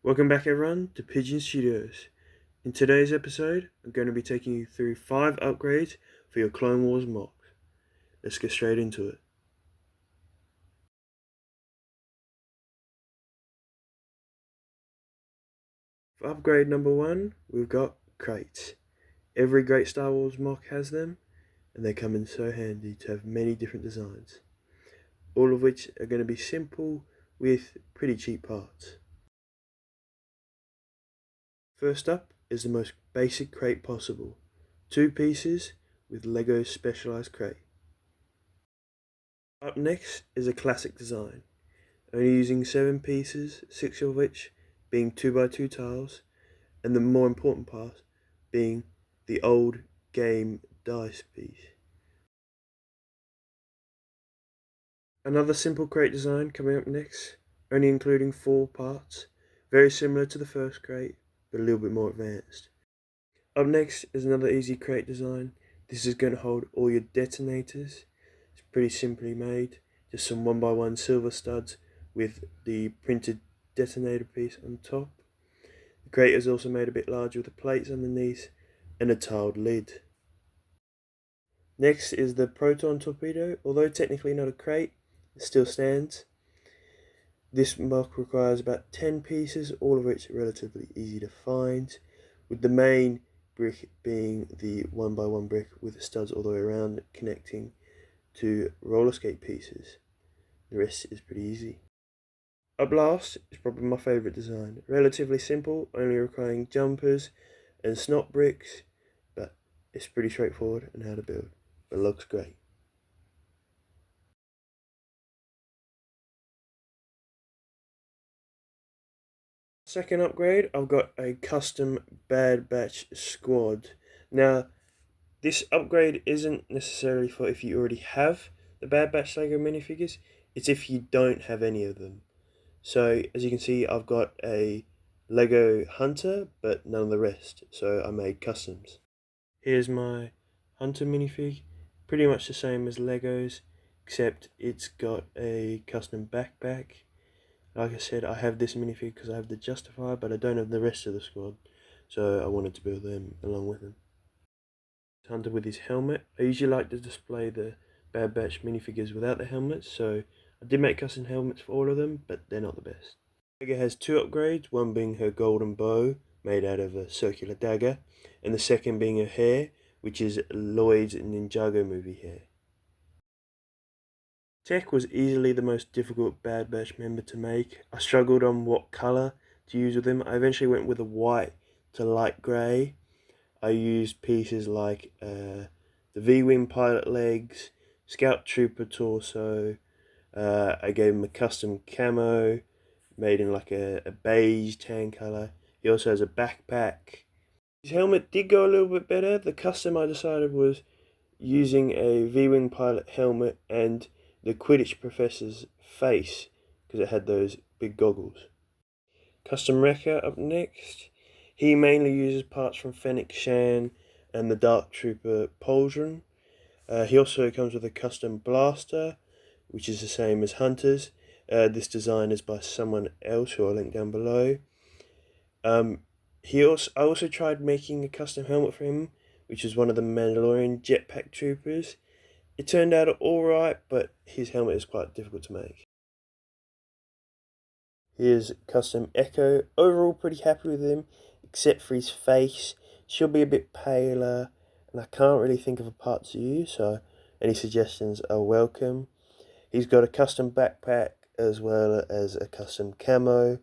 Welcome back everyone to Pigeon Studios. In today's episode, I'm going to be taking you through 5 upgrades for your Clone Wars mock. Let's get straight into it. For upgrade number 1, we've got crates. Every great Star Wars mock has them, and they come in so handy to have many different designs, all of which are going to be simple with pretty cheap parts. First up is the most basic crate possible, 2 pieces with Lego specialized crate. Up next is a classic design, only using 7 pieces, 6 of which being 2x2 tiles, and the more important part being the old game dice piece. Another simple crate design coming up next, only including 4 parts, very similar to the first crate, but a little bit more advanced. Up next is another easy crate design. This is going to hold all your detonators. It's pretty simply made, just some 1x1 silver studs with the printed detonator piece on top. The crate is also made a bit larger with the plates underneath and a tiled lid. Next is the proton torpedo. Although technically not a crate, it still stands. This mock requires about 10 pieces, all of which are relatively easy to find, with the main brick being the 1x1 brick with the studs all the way around connecting to roller skate pieces. The rest is pretty easy. Up last is probably my favourite design. Relatively simple, only requiring jumpers and snot bricks, but it's pretty straightforward on how to build, but looks great. Second upgrade, I've got a custom Bad Batch squad. Now, this upgrade isn't necessarily for if you already have the Bad Batch Lego minifigures, it's if you don't have any of them. So, as you can see, I've got a Lego Hunter, but none of the rest, so I made customs. Here's my Hunter minifig, pretty much the same as Lego's, except it's got a custom backpack. Like I said, I have this minifig because I have the Justifier, but I don't have the rest of the squad, so I wanted to build them along with him. Hunter with his helmet. I usually like to display the Bad Batch minifigures without the helmets, so I did make custom helmets for all of them, but they're not the best. Dagger has 2 upgrades, one being her golden bow, made out of a circular dagger, and the second being her hair, which is Lloyd's Ninjago movie hair. Tech was easily the most difficult Bad Batch member to make. I struggled on what colour to use with him. I eventually went with a white to light grey. I used pieces like the V-Wing pilot legs, Scout Trooper torso. I gave him a custom camo made in like a beige tan colour. He also has a backpack. His helmet did go a little bit better. The custom I decided was using a V-Wing pilot helmet and the Quidditch professor's face because it had those big goggles. Custom Wrecker up next. He mainly uses parts from Fennec Shan and the Dark Trooper Pauldron. He also comes with a custom blaster, which is the same as Hunter's. This design is by someone else who I'll link down below. I also tried making a custom helmet for him, which is one of the Mandalorian jetpack troopers. It turned out alright, but his helmet is quite difficult to make. Here's custom Echo. Overall pretty happy with him, except for his face. Should be a bit paler, and I can't really think of a part to use, so any suggestions are welcome. He's got a custom backpack as well as a custom camo.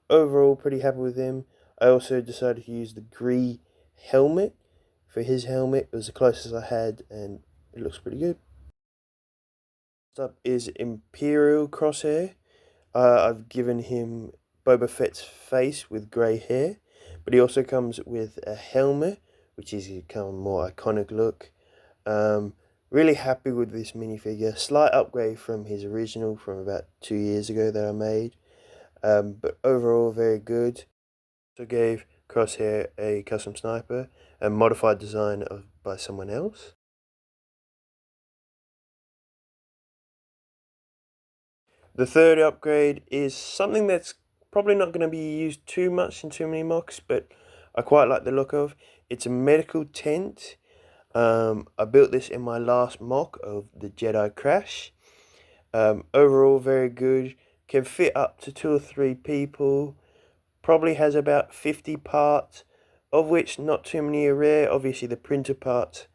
Overall pretty happy with him. I also decided to use the Gree helmet for his helmet. It was the closest I had, and it looks pretty good. Next up is Imperial Crosshair. I've given him Boba Fett's face with grey hair, but he also comes with a helmet, which is kind of more iconic look. Really happy with this minifigure. Slight upgrade from his original from about 2 years ago that I made, but overall very good. Also gave Crosshair a custom sniper, a modified design by someone else. The third upgrade is something that's probably not going to be used too much in too many mocks, but I quite like the look of. It's a medical tent. I built this in my last mock of the Jedi Crash. Overall, very good. Can fit up to 2 or 3 people. Probably has about 50 parts, of which not too many are rare. Obviously, the printer parts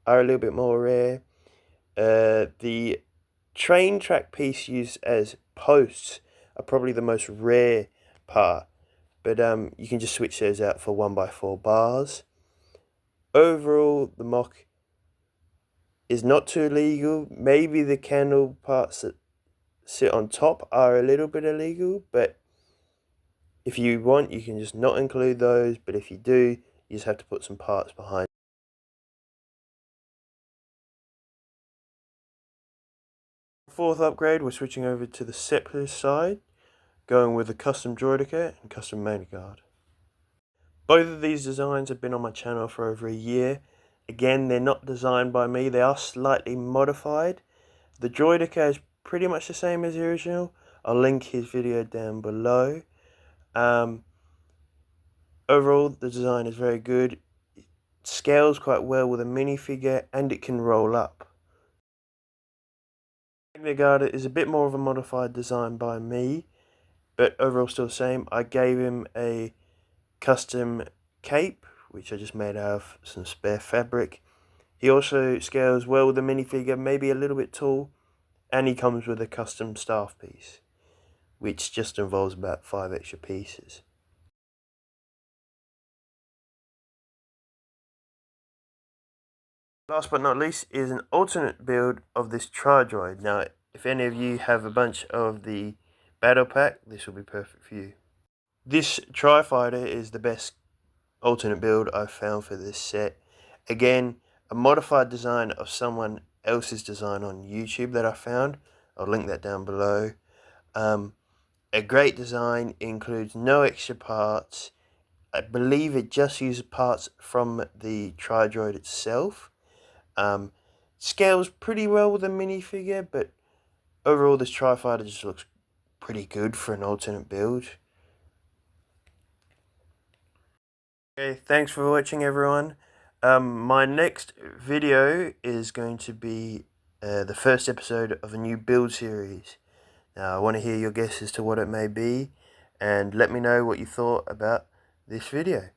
are a little bit more rare. The train track piece used as posts are probably the most rare part, but you can just switch those out for 1x4 bars. Overall, the mock is not too illegal. Maybe the candle parts that sit on top are a little bit illegal, but if you want, you can just not include those, but if you do, you just have to put some parts behind. Fourth upgrade, we're switching over to the separatist side, going with the custom droideka and custom main guard. Both of these designs have been on my channel for over a year. Again, they're not designed by me, they are slightly modified. The droideka is pretty much the same as the original. I'll link his video down below. Overall, the design is very good. It scales quite well with a minifigure, and it can roll up. The guard is a bit more of a modified design by me, but overall still the same. I gave him a custom cape, which I just made out of some spare fabric. He also scales well with the minifigure, maybe a little bit tall, and he comes with a custom staff piece, which just involves about 5 extra pieces. Last but not least is an alternate build of this Tri-Droid. Now, if any of you have a bunch of the battle pack, this will be perfect for you. This Tri-Fighter is the best alternate build I've found for this set. Again, a modified design of someone else's design on YouTube that I found. I'll link that down below. A great design, includes no extra parts. I believe it just uses parts from the Tri-Droid itself. Scales pretty well with a minifigure, but overall this Tri-Fighter just looks pretty good for an alternate build. Okay, thanks for watching everyone. My next video is going to be the first episode of a new build series. Now I want to hear your guess as to what it may be, and let me know what you thought about this video.